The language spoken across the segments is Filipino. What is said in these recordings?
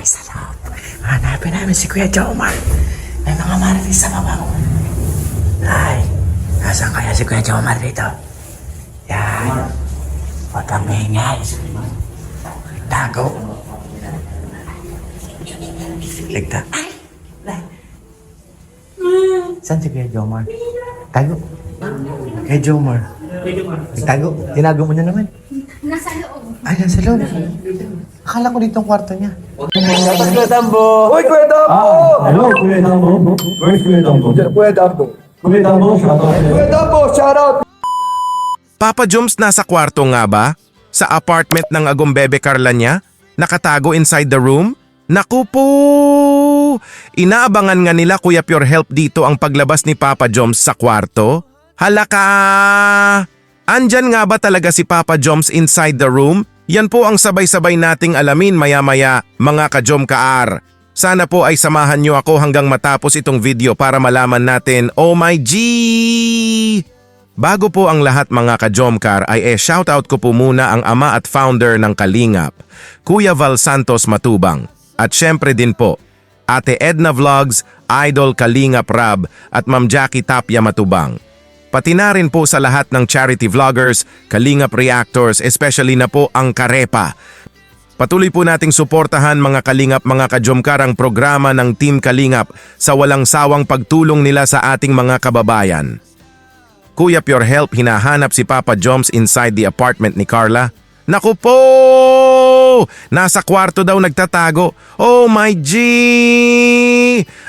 sa loob. Hanapin namin si Kuya Jomar. May mga marites sa baba ko. Ay, nasaan kaya si Kuya Jomar dito? Yan. Huwag kang maingay. Tago. Ligta. Ay! Saan si Kuya Jomar? Tago. Kuya Jomar. Tago. Tinago mo na naman. Nasa loob. Ay, nasa loob. Akala ko dito ang kwarto niya. Tapos Kuya Tambo! Uy, Kuya Tambo! Hello, Kuya Tambo. Where's Kuya Tambo? Kuya Tambo! Kuya Tambo, shout out. Kuya Tambo, shout out! Papa Joms nasa kwarto nga ba? Sa apartment ng Agombebe Carla niya? Nakatago inside the room? Naku po! Inaabangan nga nila Kuya Pure Help dito ang paglabas ni Papa Joms sa kwarto? Halaka! Andyan nga ba talaga si Papa Joms inside the room? Yan po ang sabay-sabay nating alamin maya-maya, mga ka-Jomkaar. Sana po ay samahan nyo ako hanggang matapos itong video para malaman natin, oh my G! Bago po ang lahat mga ka-Jomkar ay shoutout ko po muna ang ama at founder ng Kalingap, Kuya Val Santos Matubang. At syempre din po, Ate Edna Vlogs, Idol Kalingap Rab at Ma'am Jackie Tapia Matubang. Pati na rin po sa lahat ng charity vloggers, Kalingap Reactors, especially na po ang Karepa. Patuloy po nating suportahan mga Kalingap mga ka-Jomkar ang programa ng Team Kalingap sa walang sawang pagtulong nila sa ating mga kababayan. Kuya Pure Help, hinahanap si Papa Joms inside the apartment ni Carla. Naku po! Nasa kwarto daw nagtatago. Oh my G!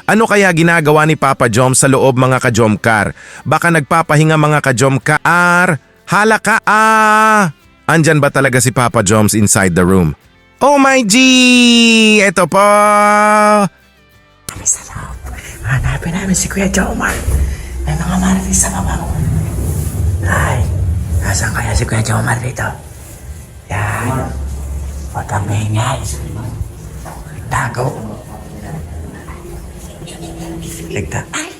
Ano kaya ginagawa ni Papa Joms sa loob mga ka-Jomkar? Baka nagpapahinga mga ka-Jomkar? Halaka! Andyan ba talaga si Papa Joms inside the room? Oh my G! Ito po! Kami sa loob. Hanapin namin si Kuya Jomar. May mga marites sa baba ko. Ay, nasaan kaya si Kuya Jomar dito? Yan. Huwag kang maingay. Tago. Ligta. Ay!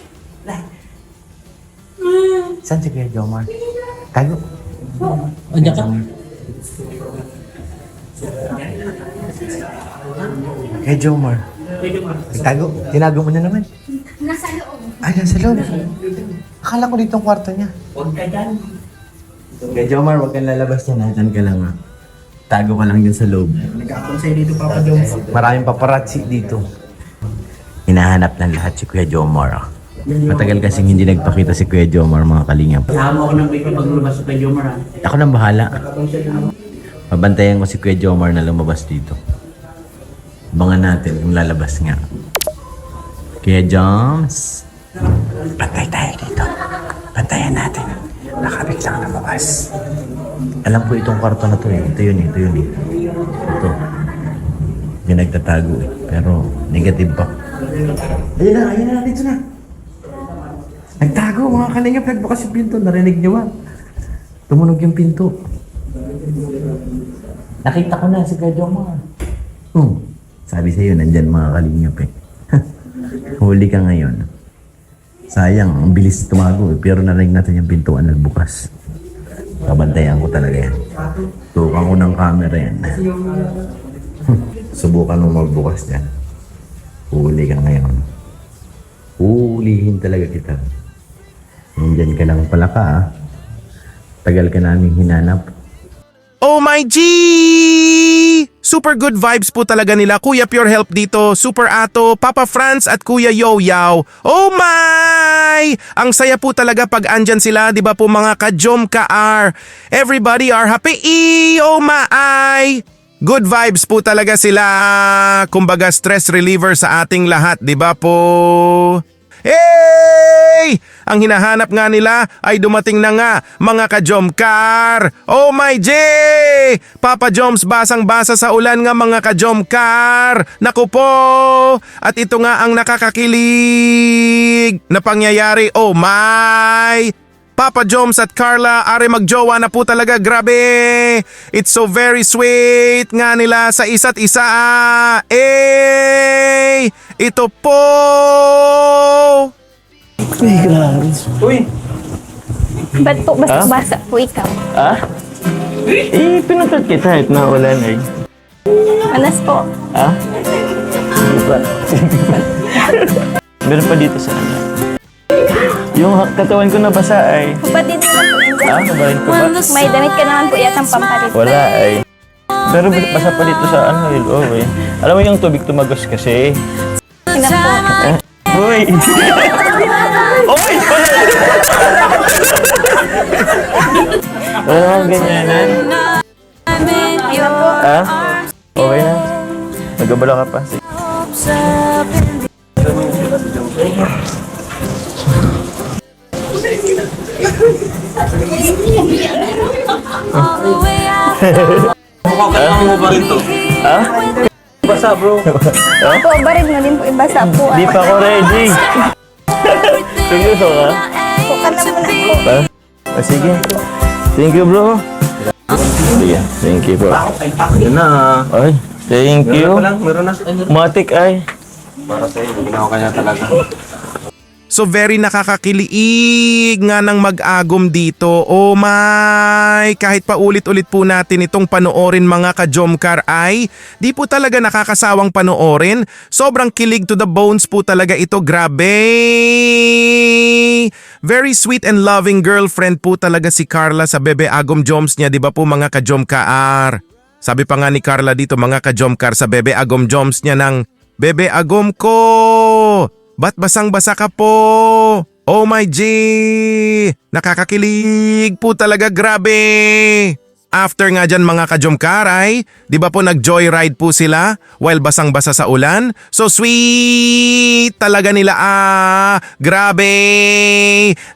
Saan si Kuya Jomar? Tago. Andiyan ka? Kuya Jomar. Tago. Tinago mo na naman. Nasa loob. Ay, nasa loob. Akala ko dito ang kwarto niya. Huwag ka dyan. Kuya Jomar, huwag kang lalabas niya. Nandyan ka lang ha. Tago ka lang dyan sa loob. Nagkakonsay dito, Papa Joms. Maraming paparazzi dito. Hinahanap ng lahat si Kuya Jomar. Matagal kasing hindi nagpakita si Kuya Jomar mga kalingap. Kasama ko ng baby paglabas sa kay Jomar. Ako nang bahala. Mabantayan ko si Kuya Jomar na lumabas dito. Abangan natin kung lalabas nga. Kuya Joms. Bantay tayo dito. Bantayan natin. Nakabig lang lumabas. Alam ko itong kwarto na to eh. Ito yun eh. Ito. Yung nagtatago eh. Pero negative pa. Ayun na. Dito na. Nagtago mga kalingap. Nagbukas yung pinto. Narinig niyo ba? Tumunog yung pinto. Nakita ko na si Kuya Jomar. Sabi sa'yo, nandyan mga kalingap eh. Huli ka ngayon. Sayang, ang bilis tumago eh. Pero narinig natin yung pintuan nagbukas. Kabantayan ko talaga yan. Tukan ko ng camera yan. Subukan mo magbukas dyan. Huli ka ngayon. Hulihin talaga kita. Nandyan ka lang pala ka ah. Tagal ka namin hinanap. Oh my G! Super good vibes po talaga nila Kuya Pure Help dito, Super Ato, Papa Franz at Kuya Yoyaw. Oh my! Ang saya po talaga pag andyan sila, di ba po mga ka-Jomkaar? Everybody are happy! Oh my! Good vibes po talaga sila. Kumbaga stress reliever sa ating lahat, di ba po? Hey! Ang hinahanap nga nila ay dumating na nga, mga ka-Jomkar! Oh my J! Papa Joms basang-basa sa ulan nga mga ka-Jomkar! Naku po! At ito nga ang nakakakilig na pangyayari, oh my! Papa Joms at Carla are magjowa na po talaga, grabe! It's so very sweet nga nila sa isa't isa! Eh! Ito po! Uy! Ba't po basa-basa po ikaw? Ah? Eh, pinatad kita kahit na ulan eh. Manas po. Ah? ba? Meron pa dito sa ano. Yung katawan ko nabasa ay... Kapatid mo lang po yun. Kabahin ko ba? May damit ka naman po yatang pampalit. Wala ay. Pero basa pa dito sa ano, loob eh. Alam mo yung tubig tumagos kasi. Ina po. Uy! Uy! Wala naman ganyanan. Ina po. Ha? Okay na. Nagabala ka pa. Sige. Ha? Basa bro. Opo, barid mo din po ibasa po. Di pa ako ready. Seryoso ka? Bukan na muna po. Ha? Ah, sige. Thank you, bro. Sige. Thank you, bro. Yan na. Ay, thank you. Meron na. Matik ay. Para sa'yo, ginawa ka niya talaga. So very nakakakilig nga ng mag-agom dito. Oh my! Kahit pa ulit-ulit po natin itong panoorin mga ka-Jomcar ay di po talaga nakakasawang panoorin. Sobrang kilig to the bones po talaga ito. Grabe! Very sweet and loving girlfriend po talaga si Carla sa Bebe Agom Joms niya, di ba po mga ka-Jomcar? Sabi pa nga ni Carla dito mga ka-Jomcar sa Bebe Agom Joms niya ng Bebe Agom ko! Ba't basang-basa ka po? Oh my G! Nakakakilig po talaga, grabe! After nga dyan mga ka-Jomcaray, di ba po nag-joyride po sila while basang-basa sa ulan? So sweet talaga nila Grabe!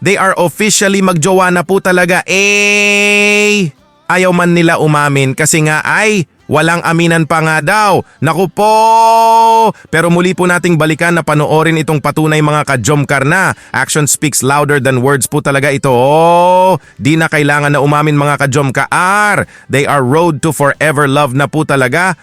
They are officially magjowa na po talaga Ayaw man nila umamin kasi nga ay walang aminan pa nga daw. Naku po! Pero muli po nating balikan na panoorin itong patunay mga ka-Jomcar na. Action speaks louder than words po talaga ito. Di na kailangan na umamin mga ka-Jomcar. They are road to forever love na po talaga.